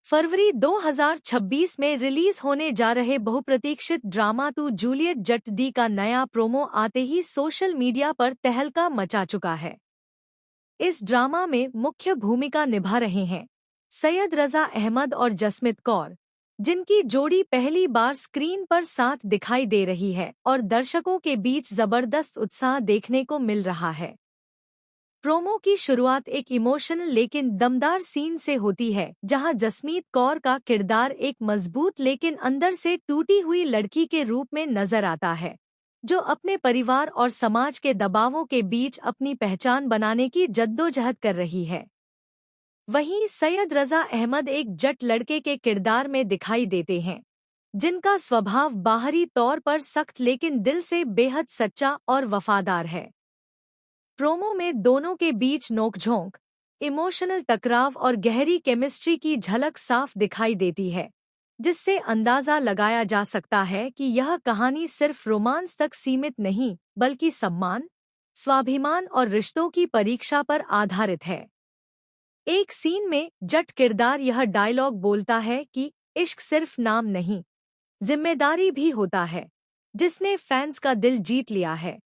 फरवरी 2026 में रिलीज होने जा रहे बहुप्रतीक्षित ड्रामा तू जूलियट जट दी का नया प्रोमो आते ही सोशल मीडिया पर तहलका मचा चुका है। इस ड्रामा में मुख्य भूमिका निभा रहे हैं सैयद रजा अहमद और जसमीत कौर, जिनकी जोड़ी पहली बार स्क्रीन पर साथ दिखाई दे रही है और दर्शकों के बीच जबरदस्त उत्साह देखने को मिल रहा है। प्रोमो की शुरुआत एक इमोशनल लेकिन दमदार सीन से होती है, जहां जसमीत कौर का किरदार एक मजबूत लेकिन अंदर से टूटी हुई लड़की के रूप में नजर आता है, जो अपने परिवार और समाज के दबावों के बीच अपनी पहचान बनाने की जद्दोजहद कर रही है। वहीं सैयद रजा अहमद एक जट लड़के के किरदार में दिखाई देते हैं, जिनका स्वभाव बाहरी तौर पर सख्त लेकिन दिल से बेहद सच्चा और वफादार है। प्रोमो में दोनों के बीच नोकझोंक, इमोशनल टकराव और गहरी केमिस्ट्री की झलक साफ दिखाई देती है, जिससे अंदाजा लगाया जा सकता है कि यह कहानी सिर्फ रोमांस तक सीमित नहीं बल्कि सम्मान, स्वाभिमान और रिश्तों की परीक्षा पर आधारित है। एक सीन में जट किरदार यह डायलॉग बोलता है कि इश्क सिर्फ नाम नहीं, जिम्मेदारी भी होता है, जिसने फैंस का दिल जीत लिया है।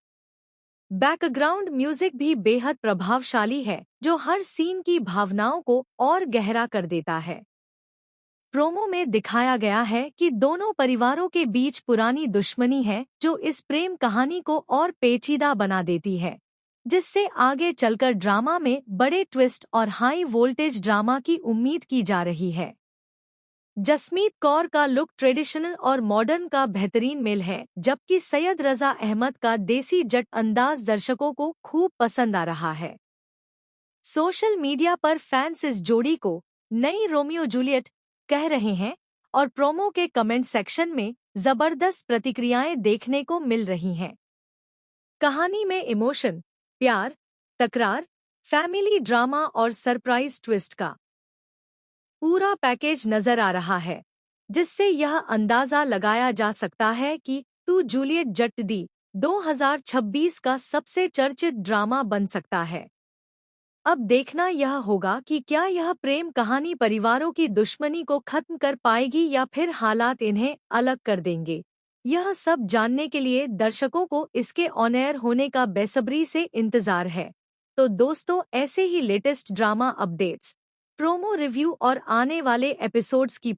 बैकग्राउंड म्यूजिक भी बेहद प्रभावशाली है, जो हर सीन की भावनाओं को और गहरा कर देता है। प्रोमो में दिखाया गया है कि दोनों परिवारों के बीच पुरानी दुश्मनी है, जो इस प्रेम कहानी को और पेचीदा बना देती है, जिससे आगे चलकर ड्रामा में बड़े ट्विस्ट और हाई वोल्टेज ड्रामा की उम्मीद की जा रही है। जसमीत कौर का लुक ट्रेडिशनल और मॉडर्न का बेहतरीन मेल है, जबकि सैयद रजा अहमद का देसी जट अंदाज दर्शकों को खूब पसंद आ रहा है। सोशल मीडिया पर फैंस इस जोड़ी को नई रोमियो जूलियट कह रहे हैं और प्रोमो के कमेंट सेक्शन में जबरदस्त प्रतिक्रियाएं देखने को मिल रही हैं। कहानी में इमोशन, प्यार, तकरार, फैमिली ड्रामा और सरप्राइज ट्विस्ट का पूरा पैकेज नजर आ रहा है, जिससे यह अंदाजा लगाया जा सकता है कि तू जूलियट जट दी 2026 का सबसे चर्चित ड्रामा बन सकता है। अब देखना यह होगा कि क्या यह प्रेम कहानी परिवारों की दुश्मनी को खत्म कर पाएगी या फिर हालात इन्हें अलग कर देंगे। यह सब जानने के लिए दर्शकों को इसके ऑन एयर होने का बेसब्री से इंतजार है। तो दोस्तों, ऐसे ही latest drama updates, promo review और आने वाले एपिसोड्स की